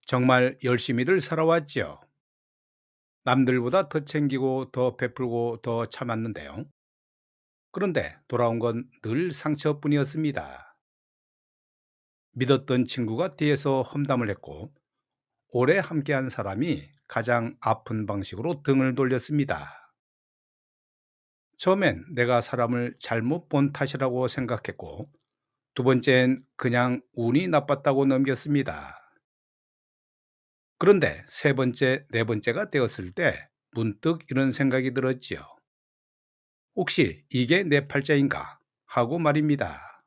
정말 열심히들 살아왔죠. 남들보다 더 챙기고 더 베풀고 더 참았는데요. 그런데 돌아온 건 늘 상처뿐이었습니다. 믿었던 친구가 뒤에서 험담을 했고 오래 함께한 사람이 가장 아픈 방식으로 등을 돌렸습니다. 처음엔 내가 사람을 잘못 본 탓이라고 생각했고 두 번째는 그냥 운이 나빴다고 넘겼습니다. 그런데 세 번째, 네 번째가 되었을 때 문득 이런 생각이 들었지요. 혹시 이게 내 팔자인가? 하고 말입니다.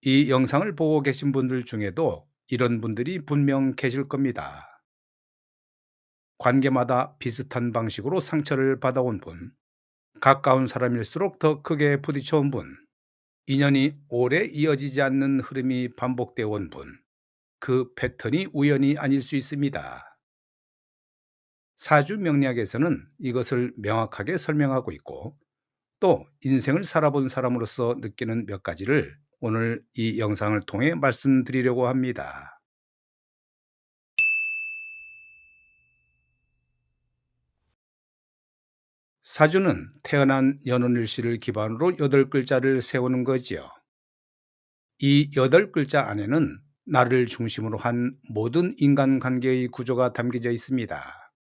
이 영상을 보고 계신 분들 중에도 이런 분들이 분명 계실 겁니다. 관계마다 비슷한 방식으로 상처를 받아온 분, 가까운 사람일수록 더 크게 부딪혀온 분, 인연이 오래 이어지지 않는 흐름이 반복되어 온 분, 그 패턴이 우연이 아닐 수 있습니다. 사주 명리학에서는 이것을 명확하게 설명하고 있고 또 인생을 살아본 사람으로서 느끼는 몇 가지를 오늘 이 영상을 통해 말씀드리려고 합니다. 사주는 태어난 연운일시를 기반으로 8글자를 세우는 거지요. 이 8글자 안에는 나를 중심으로 한 모든 인간관계의 구조가 담겨져 있습니다.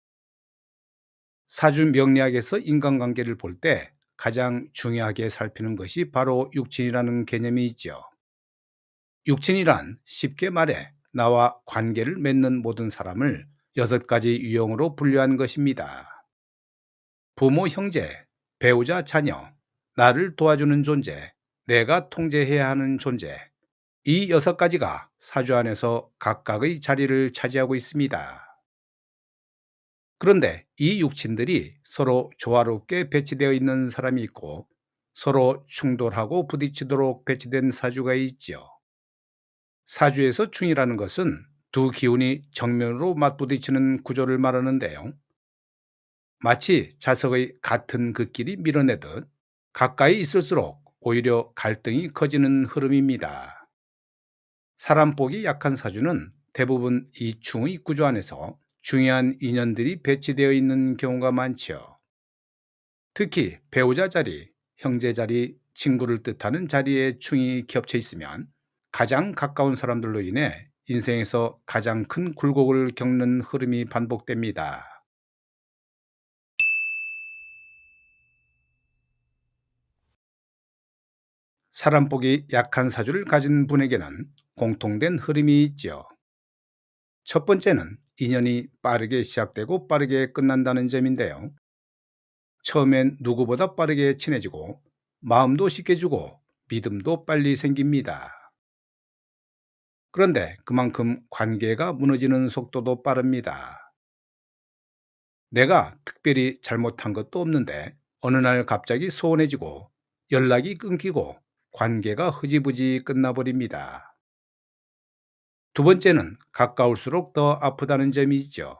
사주 명리학에서 인간관계를 볼 때 가장 중요하게 살피는 것이 바로 육친이라는 개념이 있죠. 육친이란 쉽게 말해 나와 관계를 맺는 모든 사람을 6가지 유형으로 분류한 것입니다. 부모, 형제, 배우자, 자녀, 나를 도와주는 존재, 내가 통제해야 하는 존재. 이 6가지가 사주 안에서 각각의 자리를 차지하고 있습니다. 그런데 이 육친들이 서로 조화롭게 배치되어 있는 사람이 있고 서로 충돌하고 부딪히도록 배치된 사주가 있지요. 사주에서 충이라는 것은 두 기운이 정면으로 맞부딪히는 구조를 말하는데요. 마치 자석의 같은 극끼리 밀어내듯 가까이 있을수록 오히려 갈등이 커지는 흐름입니다. 사람 복이 약한 사주는 대부분 이 충의 구조 안에서 중요한 인연들이 배치되어 있는 경우가 많죠. 특히 배우자 자리, 형제 자리, 친구를 뜻하는 자리에 충이 겹쳐 있으면 가장 가까운 사람들로 인해 인생에서 가장 큰 굴곡을 겪는 흐름이 반복됩니다. 사람복이 약한 사주를 가진 분에게는 공통된 흐름이 있죠. 첫 번째는 인연이 빠르게 시작되고 빠르게 끝난다는 점인데요. 처음엔 누구보다 빠르게 친해지고 마음도 쉽게 주고 믿음도 빨리 생깁니다. 그런데 그만큼 관계가 무너지는 속도도 빠릅니다. 내가 특별히 잘못한 것도 없는데 어느 날 갑자기 소원해지고 연락이 끊기고 관계가 흐지부지 끝나버립니다. 두 번째는 가까울수록 더 아프다는 점이 있죠.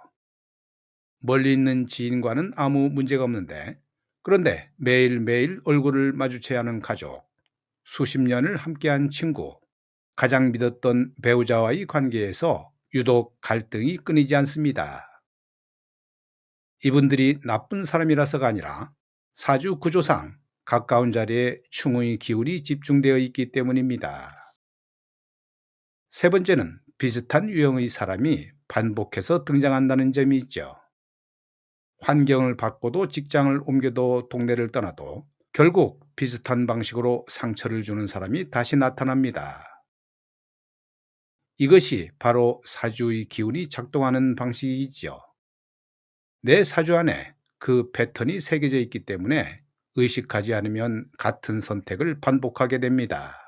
멀리 있는 지인과는 아무 문제가 없는데 그런데 매일매일 얼굴을 마주쳐야 하는 가족, 수십 년을 함께한 친구, 가장 믿었던 배우자와의 관계에서 유독 갈등이 끊이지 않습니다. 이분들이 나쁜 사람이라서가 아니라 사주 구조상 가까운 자리에 충의 기운이 집중되어 있기 때문입니다. 세 번째는 비슷한 유형의 사람이 반복해서 등장한다는 점이 있죠. 환경을 바꿔도 직장을 옮겨도 동네를 떠나도 결국 비슷한 방식으로 상처를 주는 사람이 다시 나타납니다. 이것이 바로 사주의 기운이 작동하는 방식이지요. 내 사주 안에 그 패턴이 새겨져 있기 때문에 의식하지 않으면 같은 선택을 반복하게 됩니다.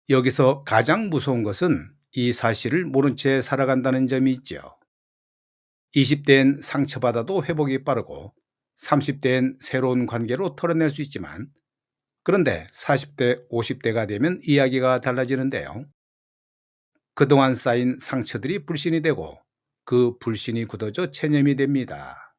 여기서 가장 무서운 것은 이 사실을 모른 채 살아간다는 점이 있죠. 20대엔 상처받아도 회복이 빠르고 30대엔 새로운 관계로 털어낼 수 있지만 그런데 40대, 50대가 되면 이야기가 달라지는데요. 그동안 쌓인 상처들이 불신이 되고 그 불신이 굳어져 체념이 됩니다.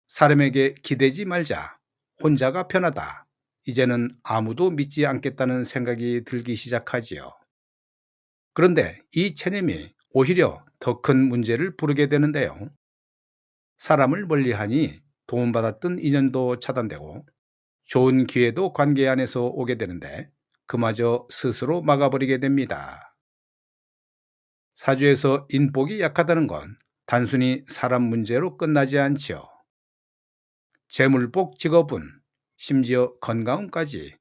사람에게 기대지 말자. 혼자가 편하다. 이제는 아무도 믿지 않겠다는 생각이 들기 시작하지요. 그런데 이 체념이 오히려 더 큰 문제를 부르게 되는데요. 사람을 멀리하니 도움받았던 인연도 차단되고 좋은 기회도 관계 안에서 오게 되는데 그마저 스스로 막아버리게 됩니다. 사주에서 인복이 약하다는 건 단순히 사람 문제로 끝나지 않지요. 재물복 직업운, 심지어 건강운까지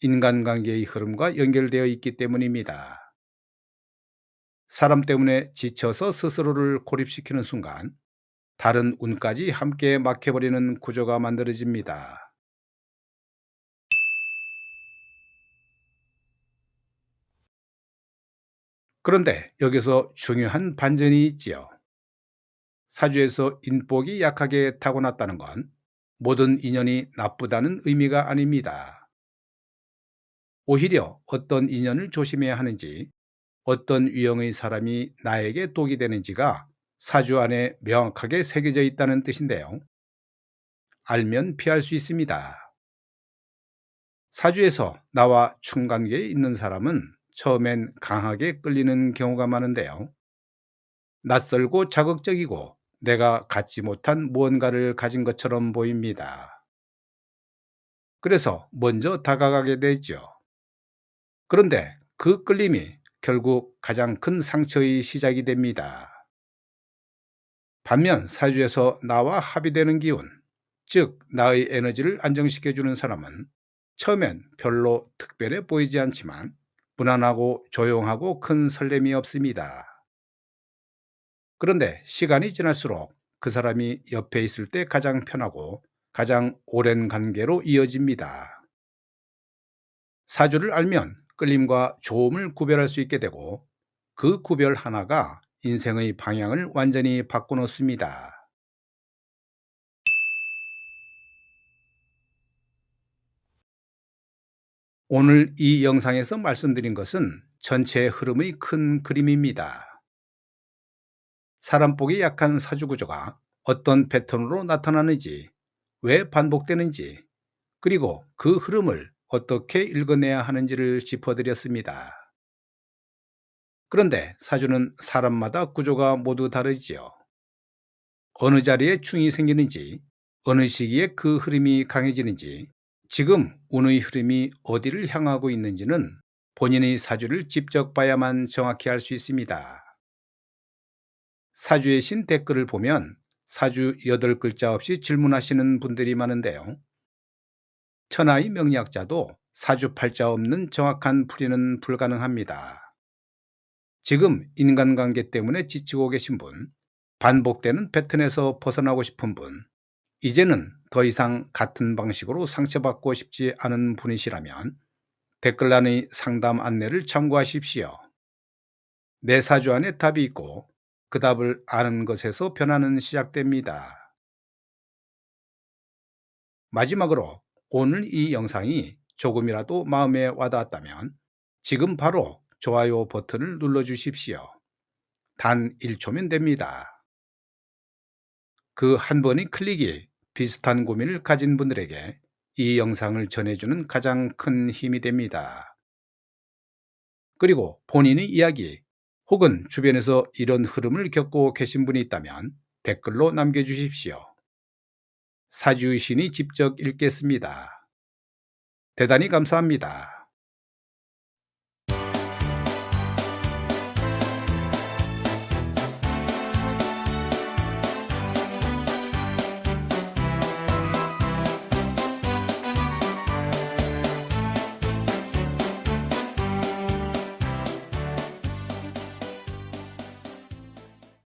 인간관계의 흐름과 연결되어 있기 때문입니다. 사람 때문에 지쳐서 스스로를 고립시키는 순간 다른 운까지 함께 막혀버리는 구조가 만들어집니다. 그런데 여기서 중요한 반전이 있지요. 사주에서 인복이 약하게 타고났다는 건 모든 인연이 나쁘다는 의미가 아닙니다. 오히려 어떤 인연을 조심해야 하는지, 어떤 유형의 사람이 나에게 독이 되는지가 사주 안에 명확하게 새겨져 있다는 뜻인데요. 알면 피할 수 있습니다. 사주에서 나와 충관계에 있는 사람은 처음엔 강하게 끌리는 경우가 많은데요. 낯설고 자극적이고 내가 갖지 못한 무언가를 가진 것처럼 보입니다. 그래서 먼저 다가가게 되죠. 그런데 그 끌림이 결국 가장 큰 상처의 시작이 됩니다. 반면 사주에서 나와 합의되는 기운, 즉 나의 에너지를 안정시켜주는 사람은 처음엔 별로 특별해 보이지 않지만 무난하고 조용하고 큰 설렘이 없습니다. 그런데 시간이 지날수록 그 사람이 옆에 있을 때 가장 편하고 가장 오랜 관계로 이어집니다. 사주를 알면 끌림과 조음을 구별할 수 있게 되고 그 구별 하나가 인생의 방향을 완전히 바꿔놓습니다. 오늘 이 영상에서 말씀드린 것은 전체 흐름의 큰 그림입니다. 사람 보기 약한 사주 구조가 어떤 패턴으로 나타나는지, 왜 반복되는지, 그리고 그 흐름을 어떻게 읽어내야 하는지를 짚어드렸습니다. 그런데 사주는 사람마다 구조가 모두 다르지요. 어느 자리에 충이 생기는지, 어느 시기에 그 흐름이 강해지는지, 지금 운의 흐름이 어디를 향하고 있는지는 본인의 사주를 직접 봐야만 정확히 알 수 있습니다. 사주의 신 댓글을 보면 사주 8글자 없이 질문하시는 분들이 많은데요. 천하의 명리학자도 사주 팔자 없는 정확한 풀이는 불가능합니다. 지금 인간관계 때문에 지치고 계신 분, 반복되는 패턴에서 벗어나고 싶은 분, 이제는 더 이상 같은 방식으로 상처받고 싶지 않은 분이시라면 댓글란의 상담 안내를 참고하십시오. 내 사주 안에 답이 있고 그 답을 아는 것에서 변화는 시작됩니다. 마지막으로 오늘 이 영상이 조금이라도 마음에 와닿았다면 지금 바로 좋아요 버튼을 눌러주십시오. 단 1초면 됩니다. 그 한 번의 클릭이 비슷한 고민을 가진 분들에게 이 영상을 전해주는 가장 큰 힘이 됩니다. 그리고 본인의 이야기 혹은 주변에서 이런 흐름을 겪고 계신 분이 있다면 댓글로 남겨주십시오. 사주의 신이 직접 읽겠습니다. 대단히 감사합니다.